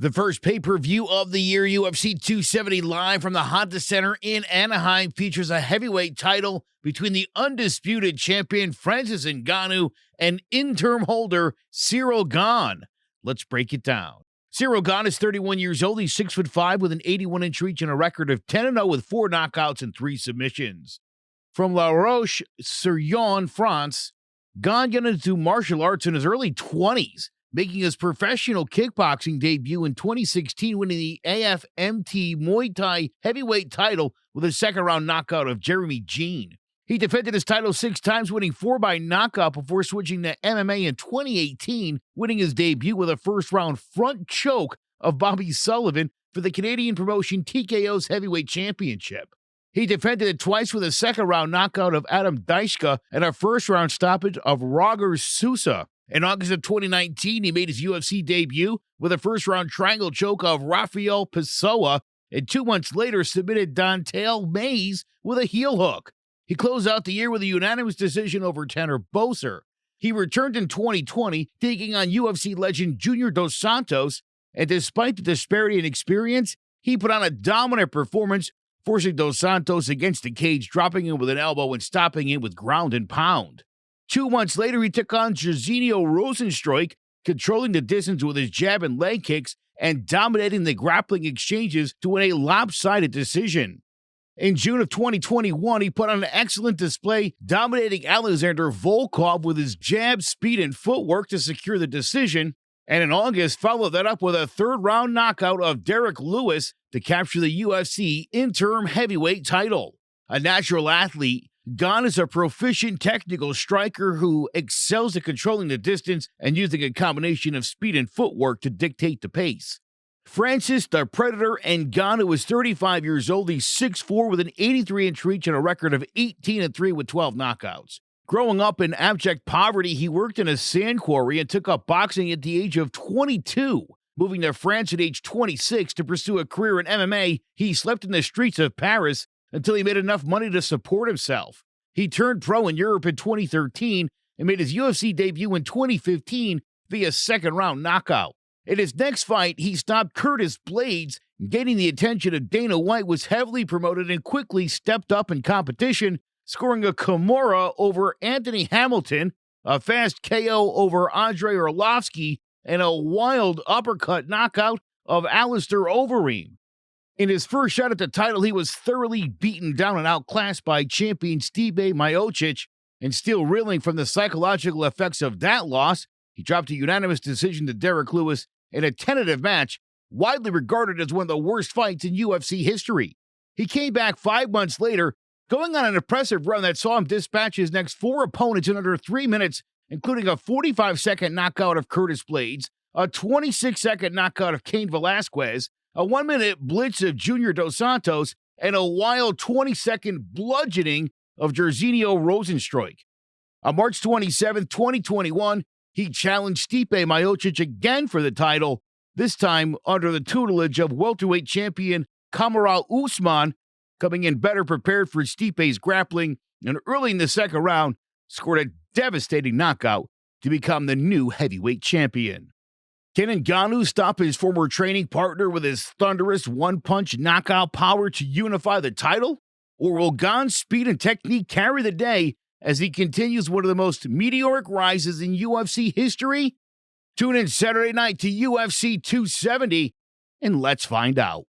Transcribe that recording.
The first pay-per-view of the year, UFC 270 live from the Honda Center in Anaheim, features a heavyweight title between the undisputed champion Francis Ngannou and interim holder Ciryl Gane. Let's break it down. Ciryl Gane is 31 years old. He's 6'5" with an 81-inch reach and a record of 10-0 with 4 knockouts and 3 submissions. From La Roche, France, Gane got into martial arts in his early 20s, making his professional kickboxing debut in 2016, winning the AFMT Muay Thai heavyweight title with a second-round knockout of Jeremy Jean. He defended his title 6 times, winning 4 by knockout before switching to MMA in 2018, winning his debut with a first-round front choke of Bobby Sullivan for the Canadian promotion TKO's heavyweight championship. He defended it twice with a second-round knockout of Adam Daischke and a first-round stoppage of Roger Sousa. In August of 2019, he made his UFC debut with a first-round triangle choke of Rafael Pessoa, and 2 months later submitted Don'Tale Mayes with a heel hook. He closed out the year with a unanimous decision over Tanner Boser. He returned in 2020, taking on UFC legend Junior Dos Santos, and despite the disparity in experience, he put on a dominant performance, forcing Dos Santos against the cage, dropping him with an elbow and stopping him with ground and pound. 2 months later, he took on Jairzinho Rosenstruik, controlling the distance with his jab and leg kicks and dominating the grappling exchanges to win a lopsided decision. In June of 2021, he put on an excellent display, dominating Alexander Volkov with his jab, speed, and footwork to secure the decision, and in August, followed that up with a third-round knockout of Derek Lewis to capture the UFC interim heavyweight title. A natural athlete, Gane is a proficient technical striker who excels at controlling the distance and using a combination of speed and footwork to dictate the pace. Francis the Predator Ngannou is 35 years old. He's 6'4" with an 83-inch reach and a record of 18-3 with 12 knockouts. Growing up in abject poverty, he worked in a sand quarry and took up boxing at the age of 22. Moving to France at age 26 to pursue a career in MMA, he slept in the streets of Paris until he made enough money to support himself. He turned pro in Europe in 2013 and made his UFC debut in 2015 via second-round knockout. In his next fight, he stopped Curtis Blades, gaining the attention of Dana White, was heavily promoted and quickly stepped up in competition, scoring a Kimura over Anthony Hamilton, a fast KO over Andrei Arlovsky, and a wild uppercut knockout of Alistair Overeem. In his first shot at the title, he was thoroughly beaten down and outclassed by champion Stipe Miocic, and still reeling from the psychological effects of that loss, he dropped a unanimous decision to Derek Lewis in a tentative match, widely regarded as one of the worst fights in UFC history. He came back 5 months later, going on an impressive run that saw him dispatch his next 4 opponents in under 3 minutes, including a 45-second knockout of Curtis Blades, a 26-second knockout of Cain Velasquez, a 1-minute blitz of Junior Dos Santos, and a wild 20-second bludgeoning of Jairzinho Rosenstruik. On March 27, 2021, he challenged Stipe Miocic again for the title, this time under the tutelage of welterweight champion Kamaru Usman, coming in better prepared for Stipe's grappling, and early in the second round, scored a devastating knockout to become the new heavyweight champion. Can Ngannou stop his former training partner with his thunderous one-punch knockout power to unify the title? Or will Gane's speed and technique carry the day as he continues one of the most meteoric rises in UFC history? Tune in Saturday night to UFC 270, and let's find out.